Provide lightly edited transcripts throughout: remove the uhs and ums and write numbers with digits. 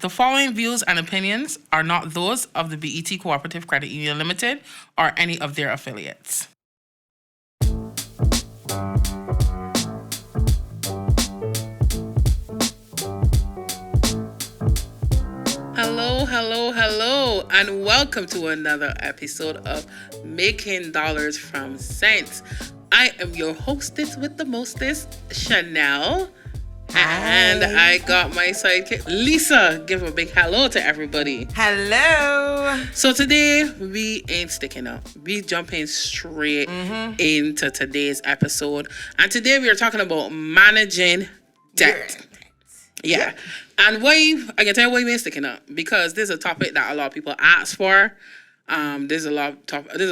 The following views and opinions are not those of the BET Cooperative Credit Union Limited or any of their affiliates. Hello, and welcome to another episode of Making Dollars from Cents. I am your hostess with the mostest, Chanel. Hi. And I got my sidekick, Lisa. Give a big hello to everybody. Hello. So today, we ain't sticking up. We jumping straight into today's episode. And today we are talking about managing debt. Yeah. And why, I can tell you why we ain't sticking up. Because this is a topic that a lot of people ask for. There's a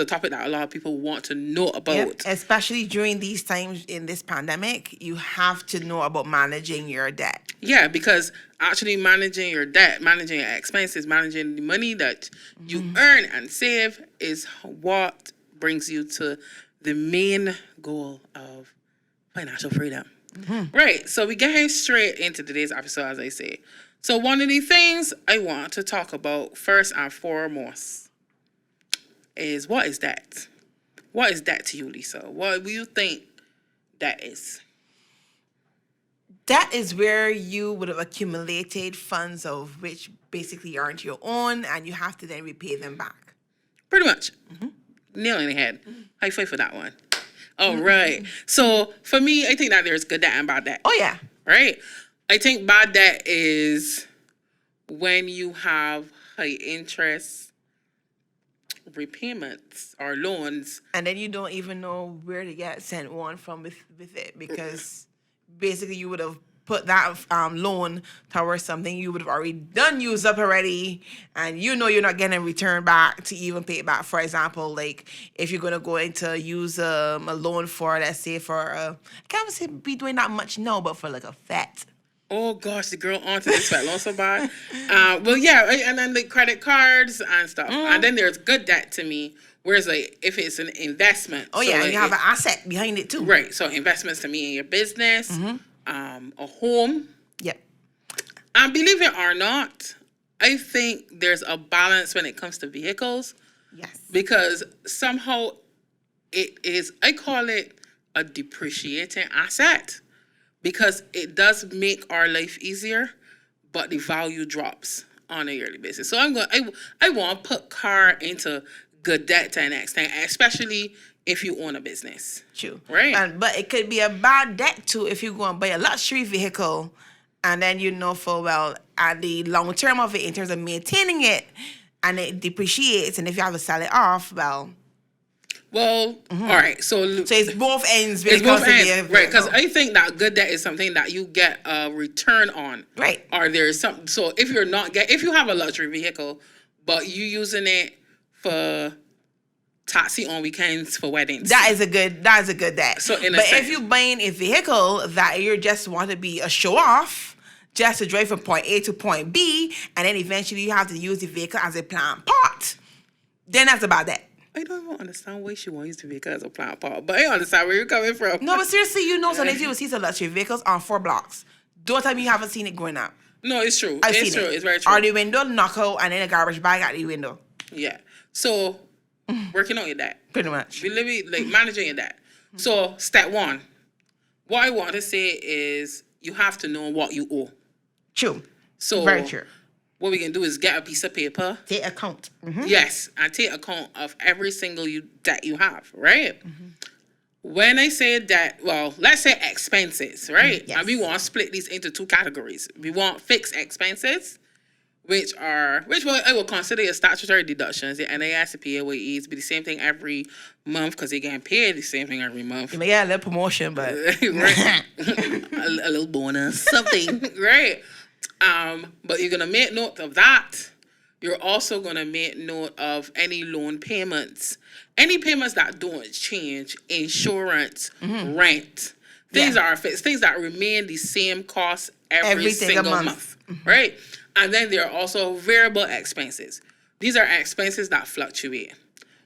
topic that a lot of people want to know about. Yep. Especially during these times in this pandemic, you have to know about managing your debt. Yeah, because actually managing your debt, managing your expenses, managing the money that you earn and save is what brings you to the main goal of financial freedom. Right, so we get straight into today's episode, as I say. So one of the things I want to talk about first and foremost is, what is debt? What is debt to you, Lisa? What do you think debt is? That is where you would have accumulated funds of which basically aren't your own, and you have to then repay them back. Pretty much. Nail in the head. High five for that one. All right. So for me, I think that there's good debt and bad debt. Oh, yeah. Right? I think bad debt is when you have high interest repayments or loans. And then you don't even know where to get sent one from with it, because basically you would have put that loan towards something you would have already used up already, and you know you're not getting a return back to even pay it back. For example, like if you're going to go into use a loan for, let's say, for I can't be doing that much now, but for like a vet. Oh gosh, the girl onto this fat loan so bad. Well, yeah, right? And then the credit cards and stuff. And then there's good debt to me, whereas like if it's an investment. Oh, yeah, and you have an asset behind it too. Right, so investments to me in your business, a home. Yep. And believe it or not, I think there's a balance when it comes to vehicles. Yes. Because somehow it is, I call it a depreciating asset. Because it does make our life easier, but the value drops on a yearly basis. So I want to put car into good debt to an extent, especially if you own a business. True. Right. But it could be a bad debt too if you go and buy a luxury vehicle, and then you know for well at the long term of it in terms of maintaining it, and it depreciates, and if you have to sell it off, well, all right. So it's both ends. It's both ends, right? Because I think that good debt is something that you get a return on, right? Or there's some. So if you have a luxury vehicle, but you using it for taxi on weekends for weddings, that is a good debt. So if you buying a vehicle that you just want to be a show off, just to drive from point A to point B, and then eventually you have to use the vehicle as a plant part, then that's a bad debt. I don't even understand why she wants to vehicle as a plant part, but I understand where you're coming from. No, but seriously, sometimes you will see some luxury vehicles on 4 blocks. Don't tell me you haven't seen it growing up. No, it's true. It's true. It's very true. Or the window knock out and then a garbage bag at the window. Yeah. So, working on your debt. Pretty much. We live managing your debt. So, step 1. What I want to say is you have to know what you owe. True. So, very true. What we can do is get a piece of paper. Take account. Yes, and take account of every single debt you have, right? When I say debt, well, let's say expenses, right? Yes. And we want to split these into 2 categories. We want fixed expenses, which I will consider your statutory deductions. The NAS, the PAYEs, be the same thing every month because they're getting paid the same thing every month. You may get a little promotion, but right. a little bonus, something, right? But you're gonna make note of that. You're also gonna make note of any loan payments, any payments that don't change, insurance, rent. Things are fixed, things that remain the same cost every single month, right? And then there are also variable expenses. These are expenses that fluctuate.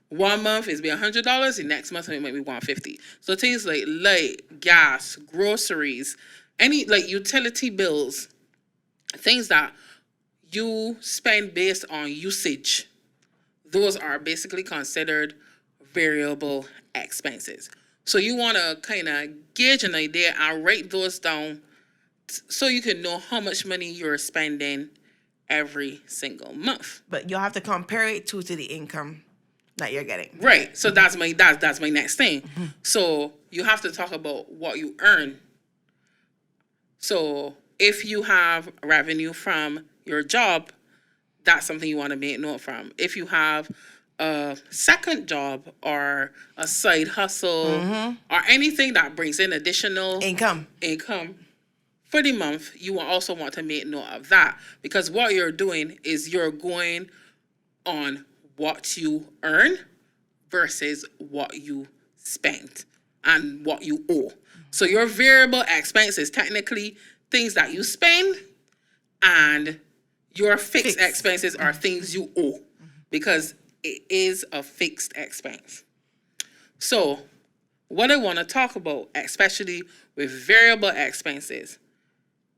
1 month is be $100, the next month it might be $150. So things like light, gas, groceries, any like utility bills, things that you spend based on usage, those are basically considered variable expenses. So you want to kind of gauge an idea and write those down so you can know how much money you're spending every single month. But you'll have to compare it to the income that you're getting. Right. So that's my next thing. So you have to talk about what you earn. So if you have revenue from your job, that's something you want to make note from. If you have a second job or a side hustle or anything that brings in additional Income. for the month, you will also want to make note of that, because what you're doing is you're going on what you earn versus what you spent and what you owe. So your variable expenses, technically things that you spend, and your fixed expenses are things you owe, because it is a fixed expense. So what I want to talk about, especially with variable expenses,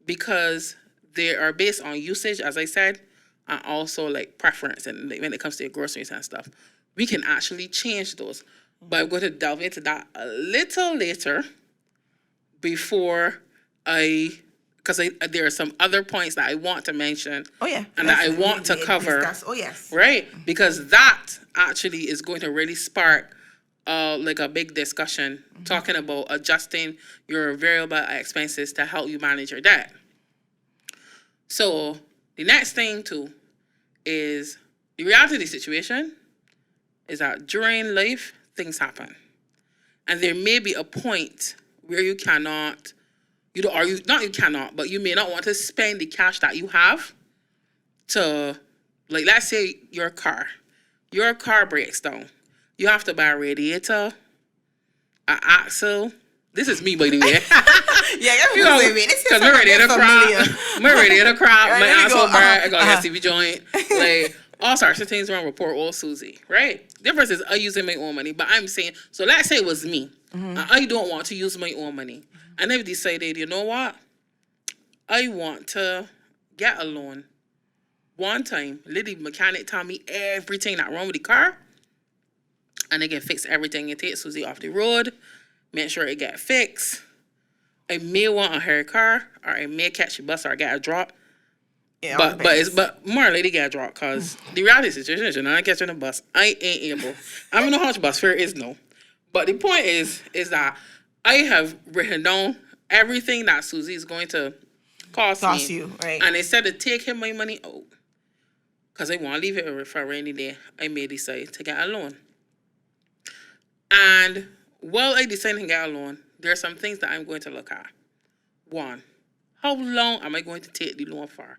because they are based on usage, as I said, and also like preference, and when it comes to your groceries and stuff, we can actually change those. But I'm going to delve into that a little later before because there are some other points that I want to mention. Oh, yeah. And that I want to cover. Discuss. Oh, yes. Right? Because that actually is going to really spark like a big discussion talking about adjusting your variable expenses to help you manage your debt. So the next thing too is the reality of the situation is that during life, things happen. And there may be a point where you cannot, but you may not want to spend the cash that you have to, like, let's say your car breaks down. You have to buy a radiator, an axle. This is me, by the way. Yeah, because my radiator crap, my axle bar, I got a STV joint, like all sorts of things wrong with poor old Susie, right? Difference is I using my own money, but I'm saying, so let's say it was me, and I don't want to use my own money, and I've decided, you know what, I want to get a loan. One time, lady mechanic told me everything that wrong with the car, and they can fix everything and take Susie off the road, make sure it get fixed. I may want a her car, or I may catch a bus or get a drop. Yeah, but more lady get a drop, because the reality situation, I catching a bus, I ain't able. I don't know how much bus fare is, no. But the point is that I have written down everything that Susie is going to cost me. You, right? And instead of taking my money out, because I want to leave it for a rainy day, I may decide to get a loan. And while I decide to get a loan, there are some things that I'm going to look at. One, how long am I going to take the loan for?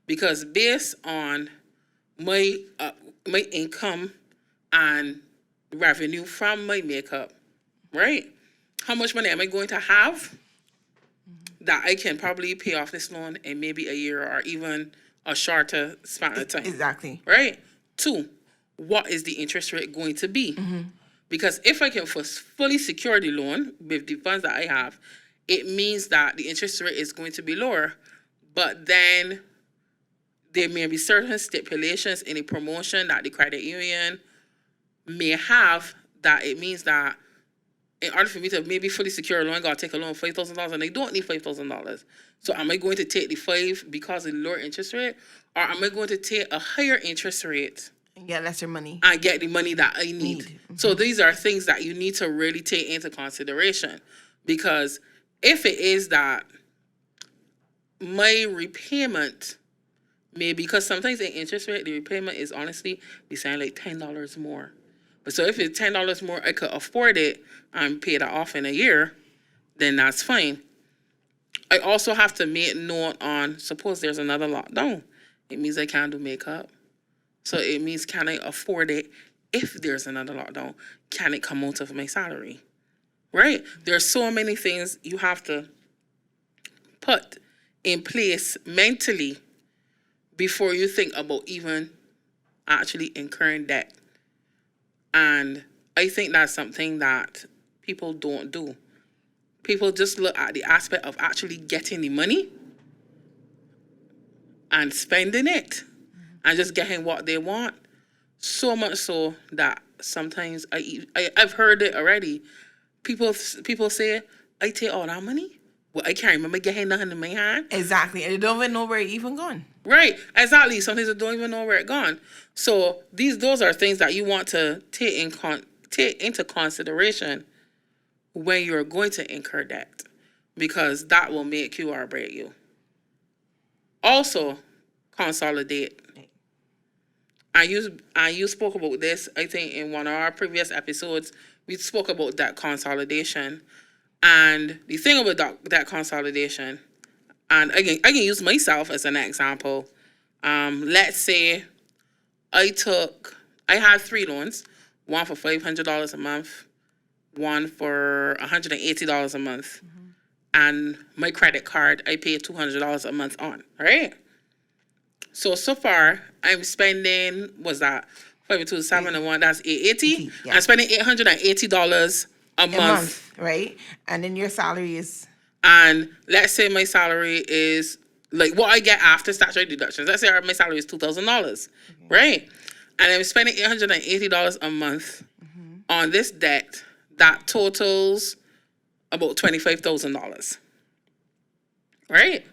Because based on my income and revenue from my makeup, right? How much money am I going to have that I can probably pay off this loan in maybe a year or even a shorter span of time? Exactly. Right? Two, what is the interest rate going to be? Because if I can fully secure the loan with the funds that I have, it means that the interest rate is going to be lower. But then there may be certain stipulations in a promotion that the credit union may have, that it means that in order for me to maybe fully secure a loan, I got to take a loan of $5,000, and I don't need $5,000. So am I going to take the 5 because of the lower interest rate, or am I going to take a higher interest rate and get lesser money and get the money that I need? So these are things that you need to really take into consideration, because if it is that my repayment may, because sometimes the interest rate, the repayment is honestly be saying like $10 more. But so if it's $10 more, I could afford it and pay that off in a year, then that's fine. I also have to make note on, suppose there's another lockdown. It means I can't do makeup. So it means, can I afford it if there's another lockdown? Can it come out of my salary? Right? There are so many things you have to put in place mentally before you think about even actually incurring debt. And I think that's something that people don't do. People just look at the aspect of actually getting the money and spending it and just getting what they want. So much so that sometimes I've heard it already. People say, I take all that money. Well, I can't remember getting nothing in my hand. Exactly. And they don't even know where it even gone. Right, exactly. Sometimes they don't even know where it gone. So those are things that you want to take into consideration when you're going to incur debt, because that will make you or break you. Also, consolidate. And you spoke about this, I think, in one of our previous episodes. We spoke about that consolidation. And the thing about that consolidation, and again, I can use myself as an example. Let's say I had 3 loans, one for $500 a month, one for $180 a month, and my credit card I pay $200 a month on, right? So far, I'm spending, what's that? 5 2 7 and 1, that's $880. Yeah. I'm spending $880 a month. Right? And then your salary is... And let's say my salary is, like, what I get after statutory deductions. Let's say my salary is $2,000, right? And I'm spending $880 a month on this debt that totals about $25,000, right?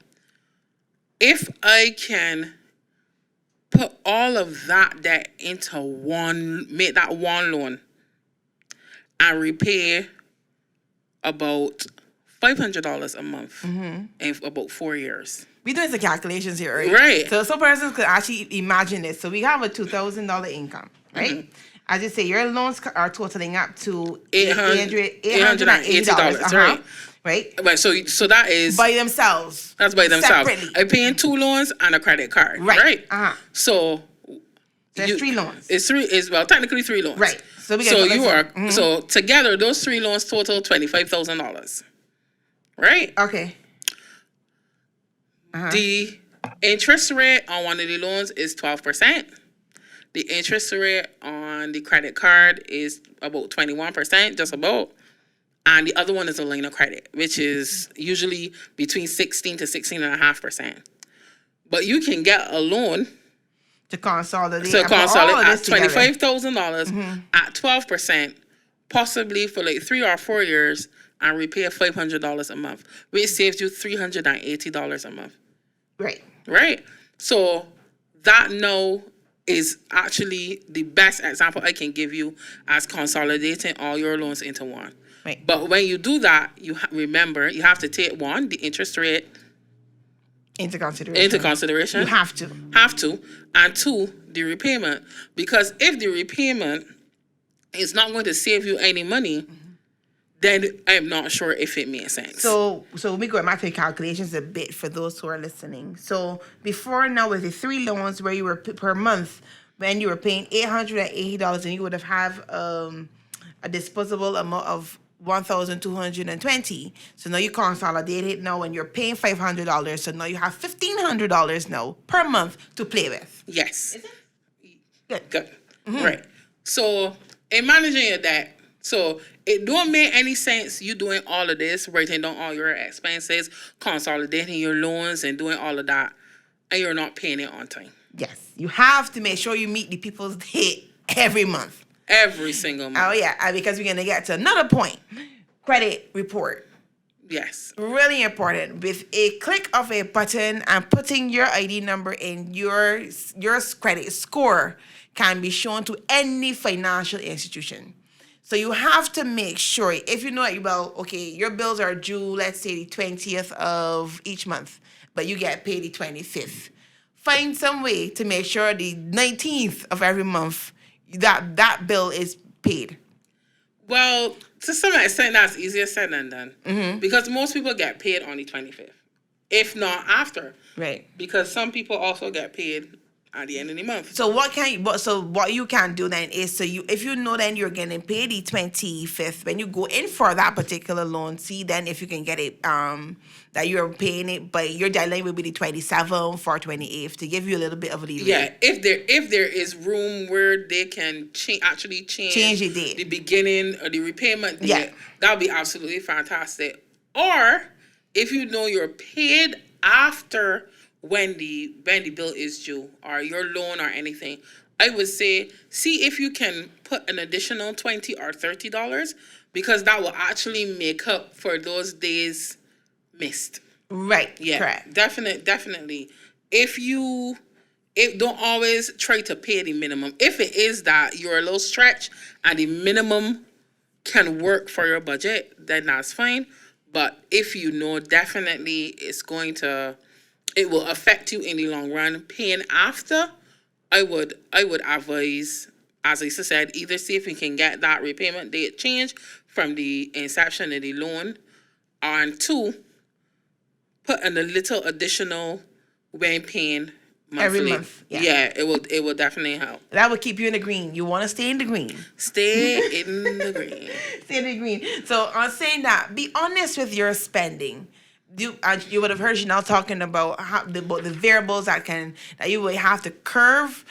If I can put all of that debt into make that one loan and repay about $500 a month in about 4 years. We doing the calculations here, right? Right. So some persons could actually imagine this. So we have a $2,000 income, right? As you say, your loans are totaling up to $880, right? Right. Right. So that is by themselves. That's by themselves. Separately. I'm paying 2 loans and a credit card. Right. So there's 3 loans. It's technically 3 loans. Right. So so together those 3 loans total $25,000. Right. Okay. The interest rate on one of the loans is 12%. The interest rate on the credit card is about 21%, just about. And the other one is a line of credit, which is usually between 16 to 16.5%. But you can get a loan to consolidate at $25,000 at 12%, possibly for like 3 or 4 years, and repay $500 a month, which saves you $380 a month. Right. Right. So that now is actually the best example I can give you as consolidating all your loans into one. Right. But when you do that, remember, you have to take, 1, the interest rate into consideration. You have to. And 2, the repayment. Because if the repayment is not going to save you any money, then I'm not sure if it makes sense. So let me go back to the calculations a bit for those who are listening. So before now, with the 3 loans where you were per month, when you were paying $880, and you would have a disposable amount of $1,220. So now you consolidate it now, and you're paying $500. So now you have $1,500 now per month to play with. Yes. Is it? Good. Right. So in managing your debt, so it don't make any sense you doing all of this, writing down all your expenses, consolidating your loans, and doing all of that, and you're not paying it on time. Yes. You have to make sure you meet the people's date every month. Every single month. Oh, yeah, because we're going to get to another point. Credit report. Yes. Really important. With a click of a button and putting your ID number in, your credit score can be shown to any financial institution. So you have to make sure, if you know that, your bills are due, let's say the 20th of each month, but you get paid the 25th. Find some way to make sure the 19th of every month that bill is paid. Well, to some extent, that's easier said than done. Because most people get paid on the 25th, if not after. Right. Because some people also get paid at the end of the month. So what you can do then is, if you know then you're getting paid the 25th, when you go in for that particular loan, see then if you can get it that you're paying it, but your deadline will be the 27th or 28th to give you a little bit of a leeway. Yeah, if there is room where they can change the date, the beginning or the repayment date, yeah, that would be absolutely fantastic. Or if you know you're paid after when the bill is due or your loan or anything, I would say see if you can put an additional $20 or $30 because that will actually make up for those days missed. Right. Yeah, Correct. definitely. If don't always try to pay the minimum. If it is that you're a little stretched and the minimum can work for your budget, then that's fine. But if you know definitely it will affect you in the long run, paying after, I would advise, as I said, either see if you can get that repayment date changed from the inception of the loan, and two, put in a little additional when paying monthly. Every month. Yeah, it will definitely help. That would keep you in the green. You want to stay in the green. Stay in the green. Stay in the green. So on saying that, be honest with your spending. You would have heard Chanel talking about the variables that you would have to curve.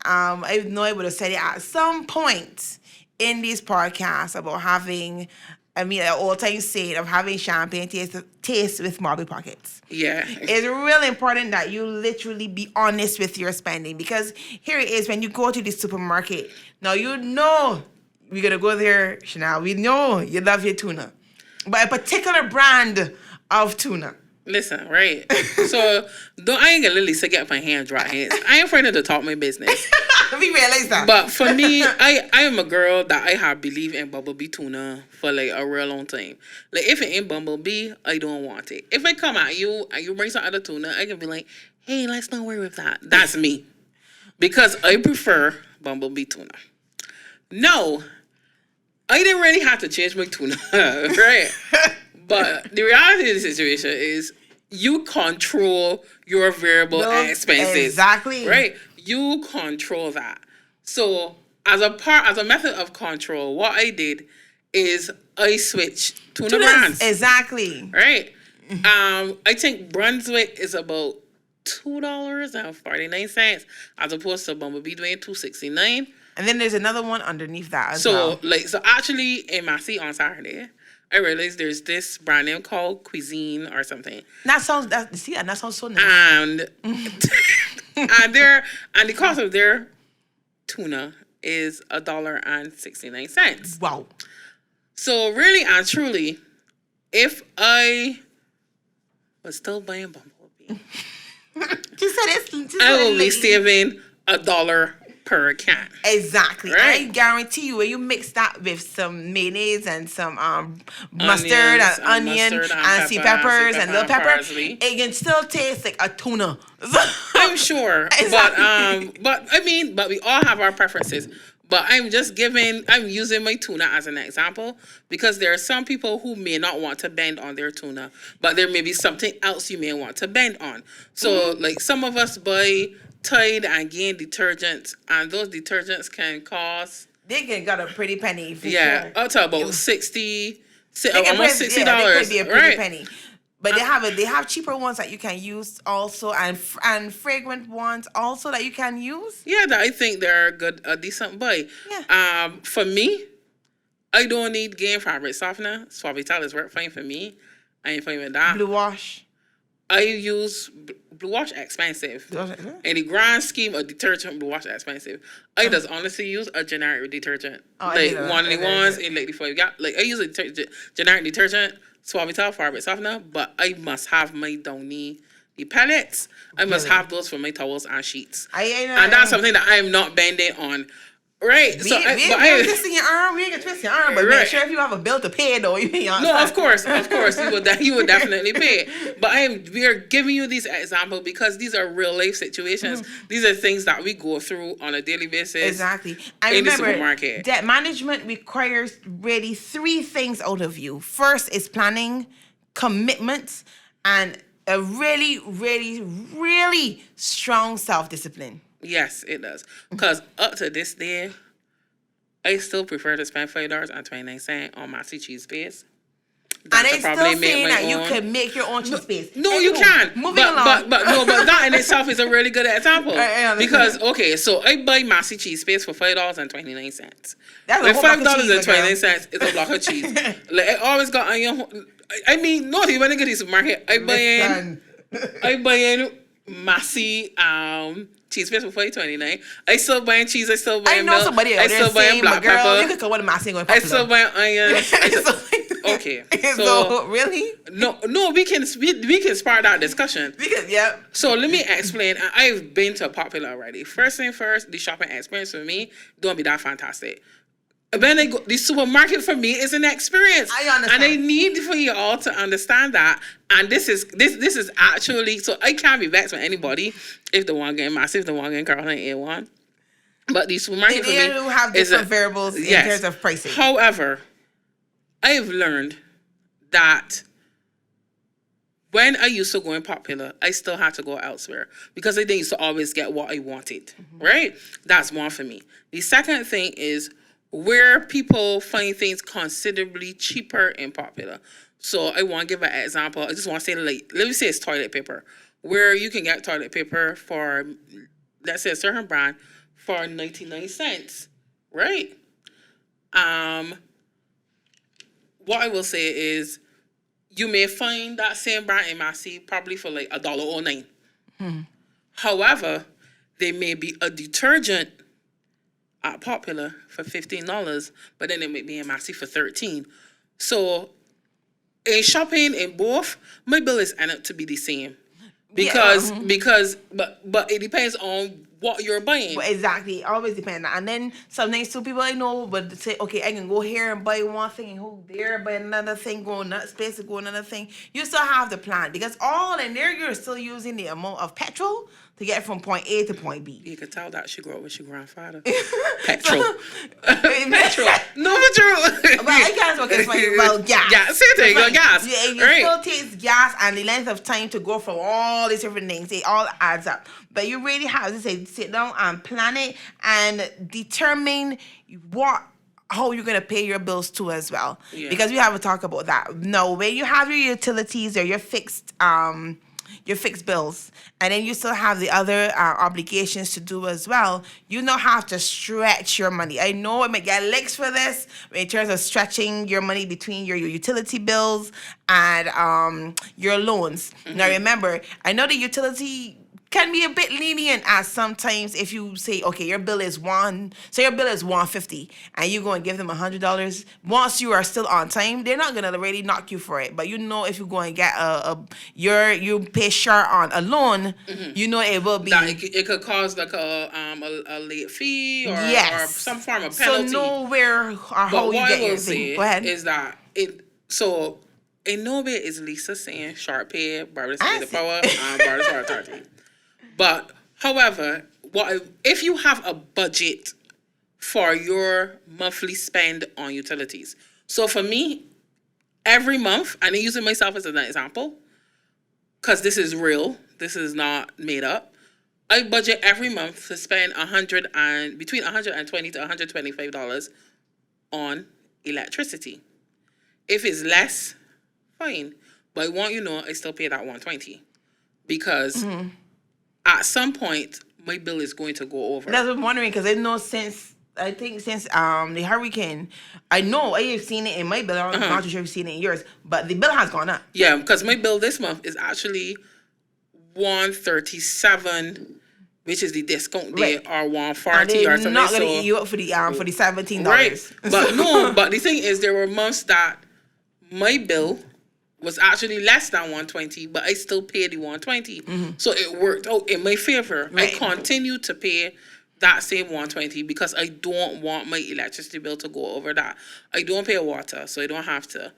I know I would have said it at some point in these podcasts about having, an all-time saying of having champagne taste with marble pockets. Yeah. It's really important that you literally be honest with your spending, because here it is when you go to the supermarket. Now you know we're going to go there, Chanel. We know you love your tuna. But a particular brand of tuna. Listen, right? So, I ain't gonna literally get my hand dry hands. I ain't afraid to talk my business. We realize that. But for me, I am a girl that I have believed in Bumblebee tuna for like a real long time. Like, if it ain't Bumblebee, I don't want it. If I come at you and you bring some other tuna, I can be like, hey, let's not worry with that. That's me. Because I prefer Bumblebee tuna. No, I didn't really have to change my tuna, right? But the reality of the situation is you control your variable expenses. Exactly. Right? You control that. So as a method of control, what I did is I switched tuna brands. Exactly. Right? I think Brunswick is about $2.49 as opposed to Bumblebee doing $2.69. And then there's another one underneath that as well. well. So actually in Massey on Saturday, I realized there's this brand name called Cuisine or something. That sounds so nice. And and the cost of their tuna is $1.69. Wow. So really and truly, if I was still buying Bumblebee, I will be saving $1 per can. Exactly. Right? I guarantee you, when you mix that with some mayonnaise and some mustard and onion and sea peppers and little pepper, it can still taste like a tuna. I'm sure. Exactly. But we all have our preferences. But I'm using my tuna as an example because there are some people who may not want to bend on their tuna, but there may be something else you may want to bend on. So like some of us buy Tide and Gain detergents, and those detergents can cost. They can got a pretty penny. Sure. Up to about almost $60. They could be a pretty penny. But they have cheaper ones that you can use also, and fragrant ones also that you can use. Yeah, that I think they're a decent buy. Yeah. For me, I don't need Gain fabric softener. Suavitel is work fine for me. I ain't fine with that. Blue Wash. I use Blue Wash expensive. In the grand scheme of detergent, Blue Wash expensive. I just honestly use a generic detergent. Like one of the ones in like the 4 you got. Like I use a generic detergent, Suavitel fabric softener, but I must have my Downy the pellets. I must have those for my towels and sheets. And that's something that I'm not bending on. Right. We ain't twisting your arm. We ain't gonna twist your arm, but make sure if you have a bill to pay though, you ain't. No, of course, you would definitely pay. But we are giving you these examples because these are real life situations. Mm-hmm. These are things that we go through on a daily basis. Exactly. And in remember, the supermarket. Debt management requires really 3 things out of you. First is planning, commitment, and a really, really, really strong self-discipline. Yes, it does. Because up to this day, I still prefer to spend $5.29 on Massey cheese paste. And it's still saying that you can make your own cheese paste. No, you can. Moving along. But that in itself is a really good example. Because, okay, so I buy Massey cheese paste for $5.29. That's $5.29 is a block of cheese. Like, I always got on your... not even in the supermarket. I buy in Massey cheese paste for $4.29. I still buying cheese. I still I buying know milk. somebody I out there still buying saying, black but girl, you pepper. could come with a mask and go I popular. still buying onions. Okay, So really? No, we can spark that discussion. Because yeah. So let me explain. I've been to Popular already. First thing first, the shopping experience for me don't be that fantastic. When I go, the supermarket for me is an experience. I understand. And I need for you all to understand that. And this is actually, so I can't be vexed with anybody if the one getting massive, the one getting Carolina A1. But the supermarket for me They do have different variables in terms of pricing. However, I've learned that when I used to go in Popular, I still had to go elsewhere because I didn't used to always get what I wanted, right? That's one for me. The second thing is where people find things considerably cheaper in Popular. So I want to give an example. I just want to say, like, let me say it's toilet paper, where you can get toilet paper for, let's say, a certain brand for 99 cents, right? What I will say is you may find that same brand in Massey probably for like $1.09. However, there may be a detergent at Popular for $15, but then it may be in Massey for $13. So in shopping in both, my bill is end up to be the same. Because but it depends on what you're buying. But exactly, it always depends. And then sometimes two people I know would say, okay, I can go here and buy one thing and go there, buy another thing, go in that space and go another thing. You still have the plan because all in there you're still using the amount of petrol to get from point A to point B. You could tell that she grew up with your grandfather. Petrol. Petrol. No, petrol. But I guess what can funny about gas. Yeah, same thing. Like, gas. Yeah, it right. still takes gas and the length of time to go from all these different things. It all adds up. But you really have to sit down and plan it and determine how you're gonna pay your bills too as well. Yeah. Because we have to talk about that. No, when you have your utilities or your fixed bills, and then you still have the other obligations to do as well, you now have to stretch your money. I know I might get licks for this in terms of stretching your money between your utility bills and your loans. Now remember, I know the utility can be a bit lenient as sometimes if you say, okay, your bill is $150 and you go and give them $100. Once you are still on time, they're not gonna really knock you for it. But you know, if you go and get you pay short on a loan, you know it will be it could cause like a late fee or some form of penalty. So know where or how you get your thing. Go ahead. Is that it? So in no way is Lisa saying sharp pay, Barbara saying the power, Barbara's power authority. But, however, if you have a budget for your monthly spend on utilities. So for me, every month, and I'm using myself as an example, because this is real, this is not made up, I budget every month to spend between $120 to $125 on electricity. If it's less, fine. But I want you to know I still pay that $120 because at some point my bill is going to go over. That's what I'm wondering because there's no sense. I think since the hurricane, I know I have seen it in my bill. I'm not too sure if you've seen it in yours, but the bill has gone up. Yeah, because my bill this month is actually $137, which is the discount day, or $140 or something. Not gonna eat you up for the $17. Right, but no. But the thing is, there were months that my bill was actually less than $120, but I still paid the $120. So it worked out in my favor. Right. I continue to pay that same $120 because I don't want my electricity bill to go over that. I don't pay water, so I don't have to.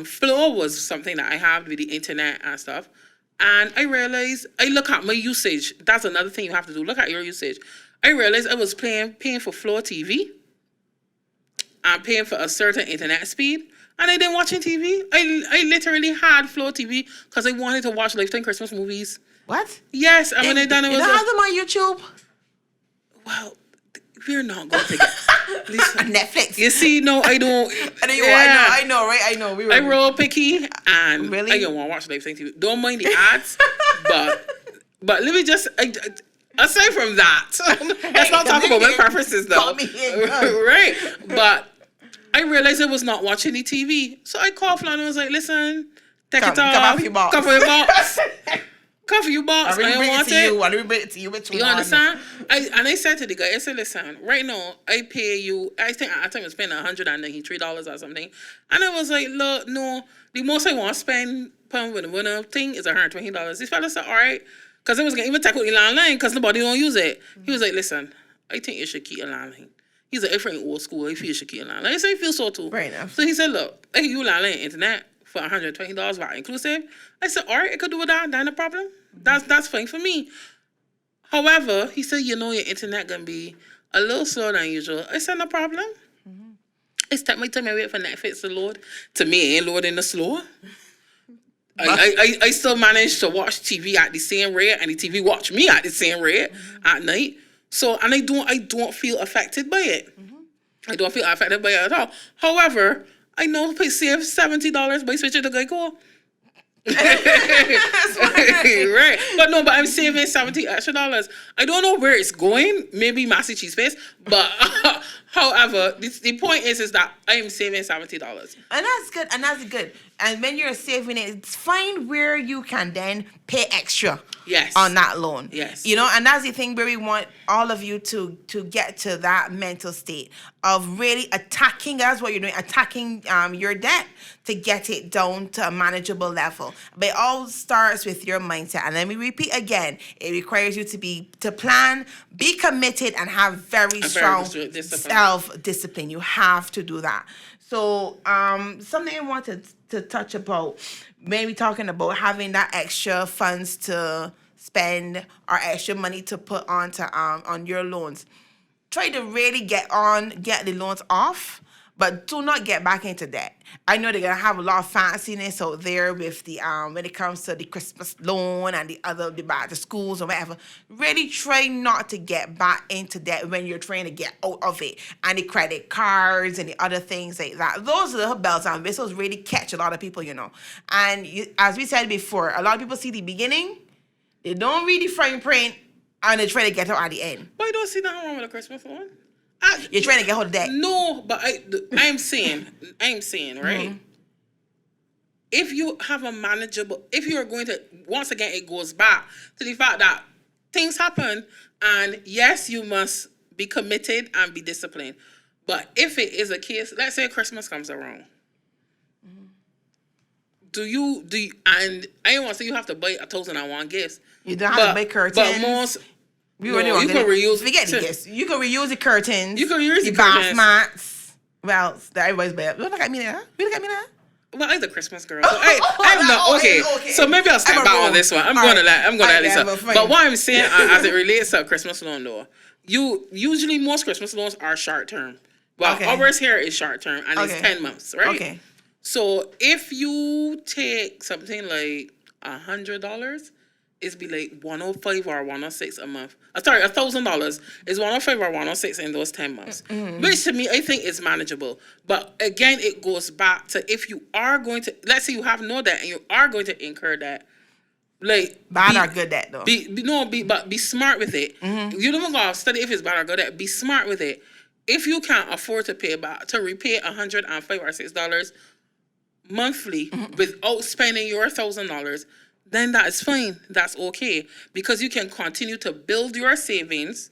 Flow was something that I have with the internet and stuff. And I realized, I look at my usage. That's another thing you have to do. Look at your usage. I realized I was paying for Flow TV. I'm paying for a certain internet speed. And I didn't watch TV. I literally had Flow TV because I wanted to watch Lifetime Christmas movies. What? Yes, and when I done it was. You don't have them on YouTube? Well, we're not going to get Netflix. You see, no, I don't. I know, right? I know. I roll picky, and really? I don't want to watch Lifetime TV. Don't mind the ads, but let me just. Aside from that, let's not talk about my preferences though. Right, but. I realized I was not watching the TV. So I called Flan and was like, listen, take it off. Come off your box. Come off your box. Cover you box. I don't want it. I'll bring it to you. Which You one? understand? I said to the guy, I said, listen, right now I pay you. I think I was spending $193 or something, and I was like, look, no, the most I want to spend per winner thing is $120. This fella said, all right, because I was gonna even take out the landline because nobody don't use it. He was like, listen, I think you should keep a landline. He's like, if you're in old school, I feel you should keep a landline. I said, I feel so too. Right enough. So he said, look, I can use landline internet for $120 VAT inclusive. I said, all right, I could do with that. That's no problem. That's fine for me. However, he said, you know, your internet gonna be a little slower than usual. I said, no problem. It's my time I wait for Netflix to load. To me, it ain't loading the slow. I still manage to watch TV at the same rate, and the TV watch me at the same rate at night. So, and I don't feel affected by it. I don't feel affected by it at all. However, I know I save $70 by switching to Geico. Right. But I'm saving $70 extra. I don't know where it's going. Maybe Massey Cheese Face. But however, the point is that I am saving $70. And that's good. And when you're saving it, it's fine where you can then pay extra. Yes. On that loan. Yes. You know, and that's the thing where we want all of you to get to that mental state of really attacking your debt to get it down to a manageable level. But it all starts with your mindset. And let me repeat again, it requires you to plan, be committed, and have very strong self-discipline. You have to do that. So something I wanted to touch about, maybe talking about having that extra funds to spend or extra money to put on your loans. Try to really get the loans off, but do not get back into debt. I know they're gonna have a lot of fanciness out there with the when it comes to the Christmas loan and the back to schools or whatever. Really try not to get back into debt when you're trying to get out of it. And the credit cards and the other things like that. Those little bells and whistles really catch a lot of people, you know. And as we said before, a lot of people see the beginning, they don't read the fine print, and they try to get out at the end. But I don't see nothing wrong with a Christmas loan. You're trying to get hold of that. No, but I'm saying, right? If you have a manageable, if you're going to, once again, it goes back to the fact that things happen, and yes, you must be committed and be disciplined. But if it is a case, let's say Christmas comes around, do you, and I don't want to say you have to buy 1,001 gifts. You don't have to buy curtains. But most, you can reuse. Forget the gifts. You can reuse the curtains. You can reuse the bath mats. Well, everybody's bad. Look at me now. Well, I'm the Christmas girl. So I'm not okay. So maybe I'll step back on this one. I'm gonna let this up. But what I'm saying, as it relates to a Christmas loan, though, usually most Christmas loans are short term. Well, ours here is short term, and it's 10 months, right? Okay. So if you take something like $100, it's be like $105 or $106 a month. Sorry, $1,000 is $105 or $106 in those 10 months, which to me I think is manageable. But again, it goes back to if you are going to, let's say you have no debt and you are going to incur debt, like bad or good debt though. But be smart with it. You don't go out study if it's bad or good debt. Be smart with it. If you can't afford to repay $105 or $106 monthly without spending your $1,000. Then that is fine. That's okay. Because you can continue to build your savings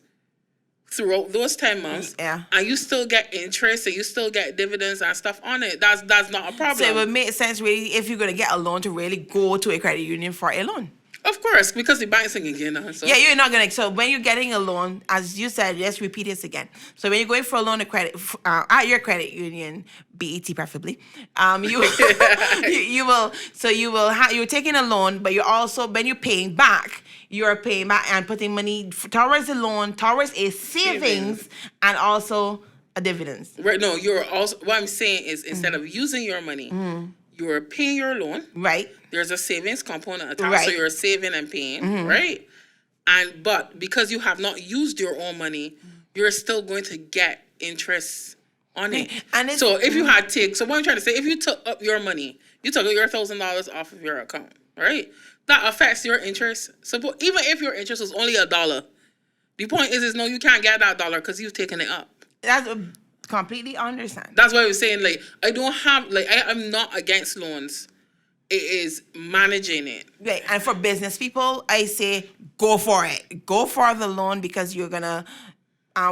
throughout those 10 months. Yeah. And you still get interest and you still get dividends and stuff on it. That's not a problem. So it would make sense really if you're going to get a loan to really go to a credit union for a loan. Of course, because the bank's thinking again. So. Yeah, you're not going to. So when you're getting a loan, as you said, let's repeat this again. So when you're going for a loan to credit at your credit union, BET preferably, you're taking a loan, but you're also, when you're paying back and putting money towards the loan, towards a savings and also a dividends. Right. No, you're also, what I'm saying is instead of using your money, you're paying your loan. Right. There's a savings component attached, so you're saving and paying, right? But because you have not used your own money, you're still going to get interest on it. And so if you had so what I'm trying to say, if you took up your money, you took your $1,000 off of your account, right? That affects your interest. So even if your interest was only $1, the point is no, you can't get that dollar because you've taken it up. That's completely understand. That's why I was saying, like, I don't have, like, I'm not against loans It is managing it. Right. And for business people, I say go for it. Go for the loan because you're gonna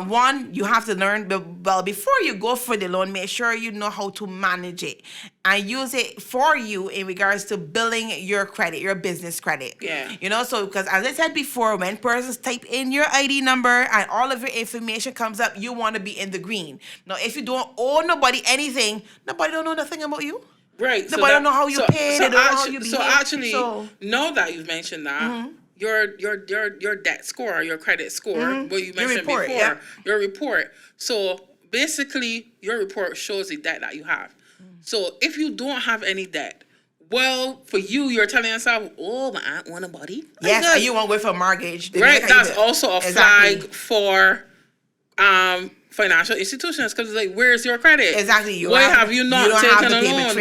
one, you have to learn, well, before you go for the loan, make sure you know how to manage it and use it for you in regards to building your credit, your business credit. Yeah. You know, so because as I said before, when persons type in your ID number and all of your information comes up, you want to be in the green. Now, if you don't owe nobody anything, nobody don't know nothing about you. Right. Nobody don't know how you pay, they don't know how you behave. So actually, know that you've mentioned that. Your debt score, your credit score, what you mentioned report, before, yeah. your report. So basically, your report shows the debt that you have. So if you don't have any debt, well, for you, you're telling yourself, oh, my aunt want a body. Yes, and you won't wait for a mortgage. Right, that's also a flag for financial institutions because like, where's your credit? Exactly. Why have you not taken a loan?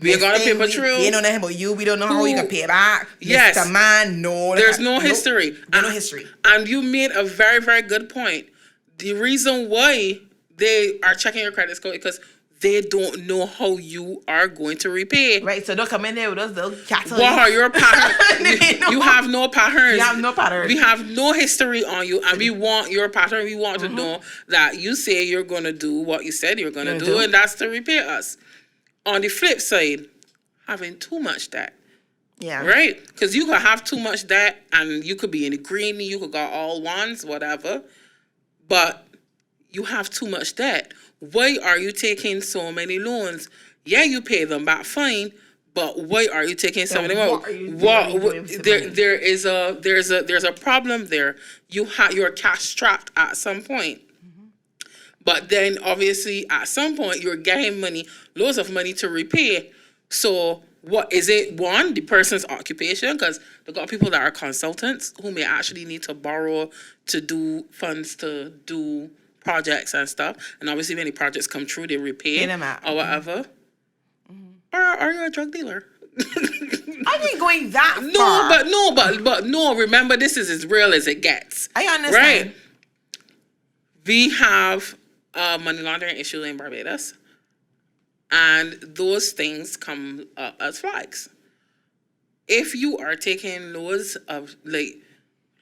We ain't got a paper trail. We don't know nothing about you. We don't know how you can pay back. Yes. Mr. Man, no. There's no history. There's no history. And you made a very, very good point. The reason why they are checking your credit score is because they don't know how you are going to repay. Right, so don't come in there with us, they'll cattle. What are your patterns? You have no patterns. You have no patterns. We have no history on you, and we want your pattern. We want to know that you say you're going to do what you said you're going to do, and that's to repay us. On the flip side, having too much debt. Yeah. Right? Because you could have too much debt, and you could be in the green, you could got all ones, whatever, but you have too much debt. Why are you taking so many loans? Yeah, you pay them back fine, but why are you taking so many loans? There's a problem there. You're cash strapped at some point. But then obviously at some point you're getting money, loads of money to repay. So what is it? One, the person's occupation, because they got people that are consultants who may actually need to borrow to do funds to do projects and stuff, and obviously when the projects come through, they repay or whatever. Or are you a drug dealer? I ain't going that far. But no. Remember, this is as real as it gets. I understand. Right? We have a money laundering issue in Barbados, and those things come up as flags. If you are taking loads of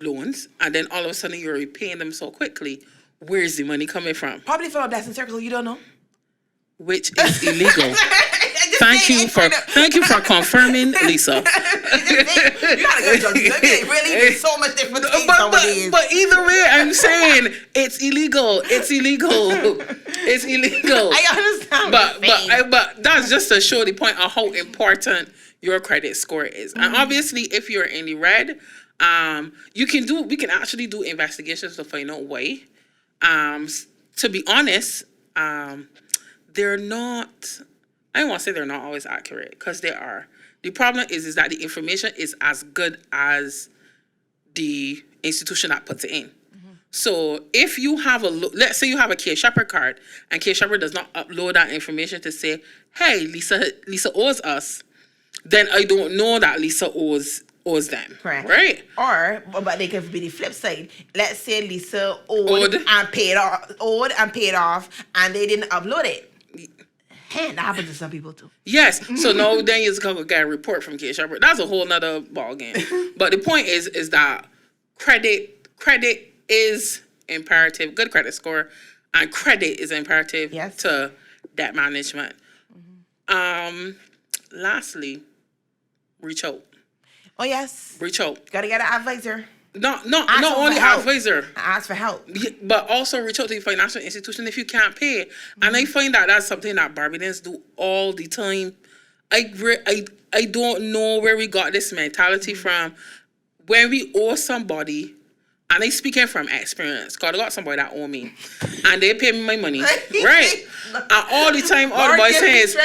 loans, and then all of a sudden you're repaying them so quickly, where's the money coming from? Probably from a blessing circle, you don't know. Which is illegal. Thank you for confirming, Lisa. You gotta go judge. Really, there's so much different things nowadays. But either way, I'm saying it's illegal. It's illegal. It's illegal. I understand. But that's just to show the point of how important your credit score is. And obviously, if you're in the red, we can actually do investigations to find out why. To be honest, they're not, I don't want to say they're not always accurate, because they are. The problem is that the information is as good as the institution that puts it in. So if you have let's say you have a K Shepherd card, and K Shepherd does not upload that information to say, hey, Lisa owes us, then I don't know that Lisa owes them. Correct. Right? Or, but they could be the flip side. Let's say Lisa owed and paid off, and they didn't upload it. Hey, that happens to some people too. Yes. So now then you can get a report from K Shepherd. That's a whole nother ball game. But the point is that credit is imperative. Good credit score and credit is imperative to debt management. Lastly, reach out. Oh yes. Reach out. Gotta get an advisor. Not only advisor. Ask for help. But also reach out to the financial institution if you can't pay. And I find that that's something that Barbadians do all the time. I don't know where we got this mentality from. When we owe somebody, and I'm speaking from experience, because I got somebody that owe me, and they pay me my money, right? And all the time, all the boys say is,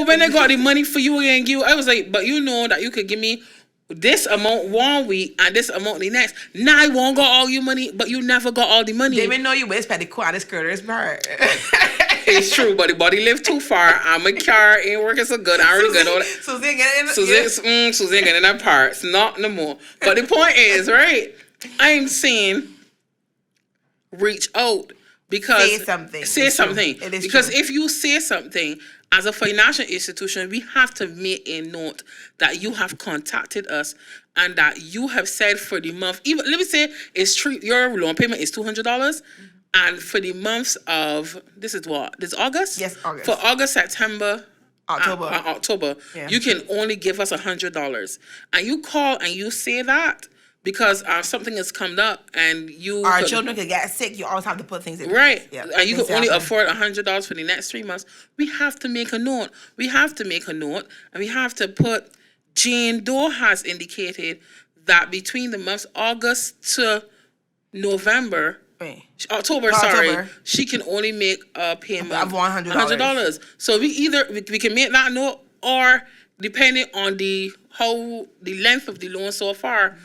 when I got the money for you and you, I was like, but you know that you could give me this amount 1 week and this amount the next. Now I won't got all your money, but you never got all the money. They even know you waist the quarter skirters part. It's true, but the body lived too far. And my car ain't working so good. I already got all that. Susan getting that parts. Not no more. But the point is, right? I'm saying reach out. Because say something. Because if you say something As a financial institution, we have to make a note that you have contacted us and that you have said for the month, even let me say your loan payment is $200, and for the months of this is August. Yes, August. For August, September, October, Yeah. you can only give us $100, and you call and you say that because something has come up and Our children could get sick. You always have to put things in right, place. Yeah, and you can only exactly. afford $100 for the next 3 months. We have to make a note. And we have to put. Jane Doe has indicated that between the months August to November. Right. October, sorry, she can only make a payment of $100. So we can make that note, or depending on the length of the loan so far,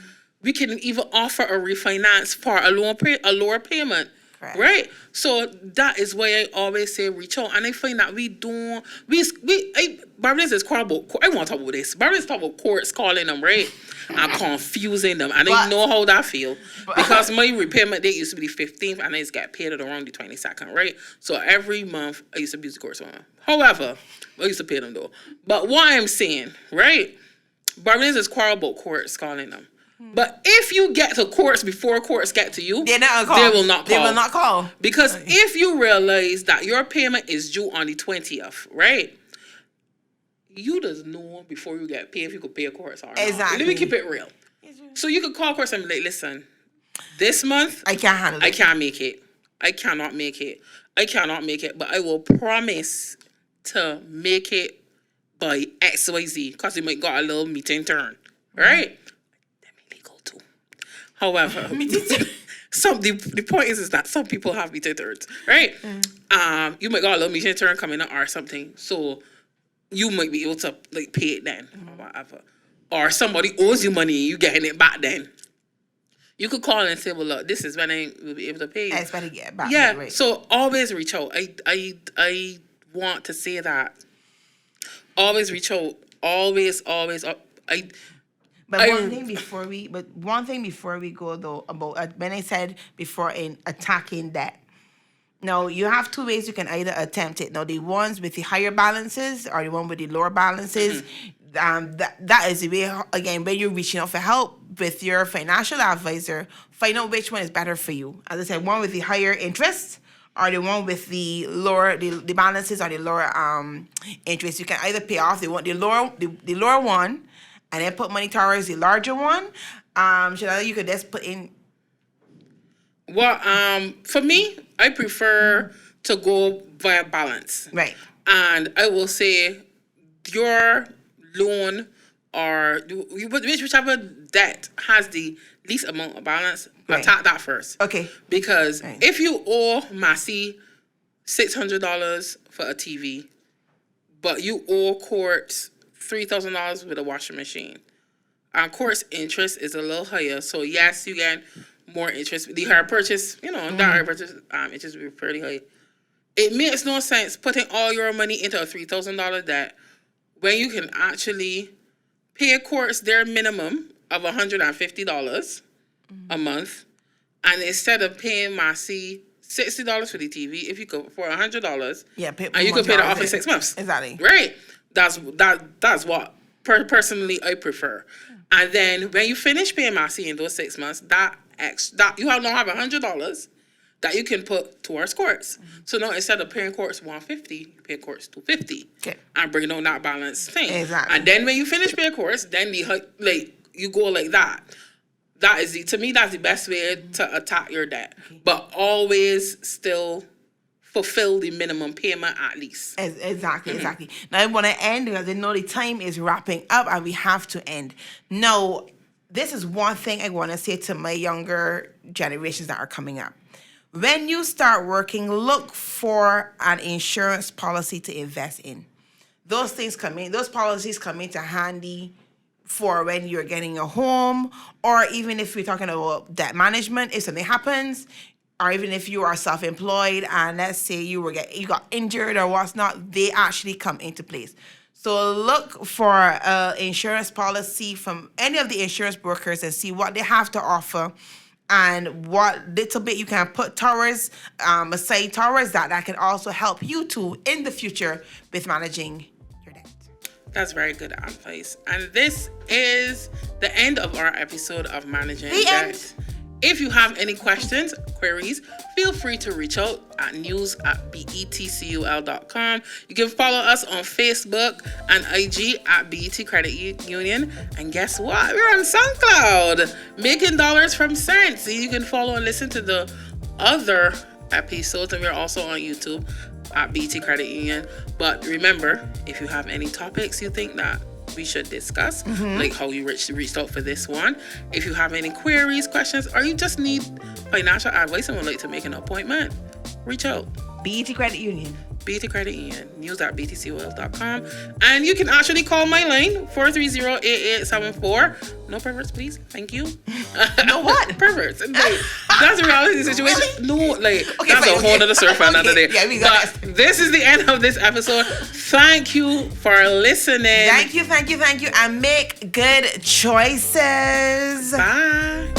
we can even offer a refinance for a lower payment. Correct. Right? So that is why I always say reach out. And I find that Barbados is quite about, I want to talk about this. Barbados talk about courts calling them, right? And confusing them. And I know how that feel. Because my repayment date used to be the 15th and I just got paid at around the 22nd, right? So every month I used to use the courts on. However, I used to pay them though. But what I'm saying, right? Barbados is quite about courts calling them. But if you get to courts before courts get to you, They're not gonna call. they will not call. They will not call. Because if you realize that your payment is due on the 20th, right? You just know before you get paid if you could pay a course or not. Exactly. Let me keep it real. So you could call course and be like, listen, this month, I can't handle it. I can't make it. I cannot make it. I cannot make it. But I will promise to make it by XYZ. Because you might got a little meeting turn. Right? However, the point is that some people have meeting turns, right? You might got a little meeting turn coming up or something, so you might be able to like pay it then or whatever. Or somebody owes you money, you getting it back then. You could call and say, well, look, this is when I will be able to pay you. I expect to get back. Yeah, Right. so always reach out. I want to say that. Always reach out. Always. But one thing before we go though about when I said before in attacking debt. Now you have two ways you can either attempt it. Now the ones with the higher balances or the one with the lower balances. That is the way. Again, when you're reaching out for help with your financial advisor, find out which one is better for you. As I said, one with the higher interest or the one with the lower the balances or the lower interest. You can either pay off the lower one. And then put money towards the larger one. You could just put in. Well, for me, I prefer to go via balance. Right. And I will say your loan or whichever debt has the least amount of balance, attack that first. Okay. Because if you owe Massey $600 for a TV, but you owe court $3,000 with a washing machine. Of course, interest is a little higher. So, yes, you get more interest. The higher purchase, interest will be pretty high. It makes no sense putting all your money into a $3,000 debt when you can actually pay courts their minimum of $150 a month. And instead of paying Massey $60 for the TV, if you go for $100, and you could pay it off in 6 months. Exactly. Right. That's what personally I prefer. And then when you finish paying Massey in those 6 months, that you now have $100 that you can put towards courts. So now instead of paying courts $150, you pay courts $250. Okay. And bring down that balance thing. Exactly. And then when you finish paying courts, then you go like that. That is to me that's the best way to attack your debt. Okay. But always still fulfill the minimum payment at least. Exactly. Now I want to end because I know the time is wrapping up and we have to end. Now, this is one thing I want to say to my younger generations that are coming up. When you start working, look for an insurance policy to invest in. Those policies come into handy for when you're getting a home, or even if we're talking about debt management, if something happens, or even if you are self-employed and let's say you got injured or what's not, they actually come into place. So look for an insurance policy from any of the insurance brokers and see what they have to offer and what little bit you can put towards aside towards that can also help you too in the future with managing your debt. That's very good advice. And this is the end of our episode of Managing The Debt. end. If you have any questions, queries, feel free to reach out at news@betcul.com. You can follow us on Facebook and IG at BET Credit Union. And guess what? We're on SoundCloud, making dollars from cents. So you can follow and listen to the other episodes. And we're also on YouTube at BET Credit Union. But remember, if you have any topics you think that we should discuss, like how you reached out for this one. If you have any queries, questions, or you just need financial advice and would like to make an appointment, reach out. BET Credit Union. BET Credit Union, news.btcol.com. And you can actually call my line, 430-8874. No perverts, please. Thank you. No what? Perverts. Like, that's a reality situation. Really? No, like, Okay, that's fine, a whole other surf for another day. Yeah, we got But this is the end of this episode. Thank you for listening. Thank you, and make good choices. Bye.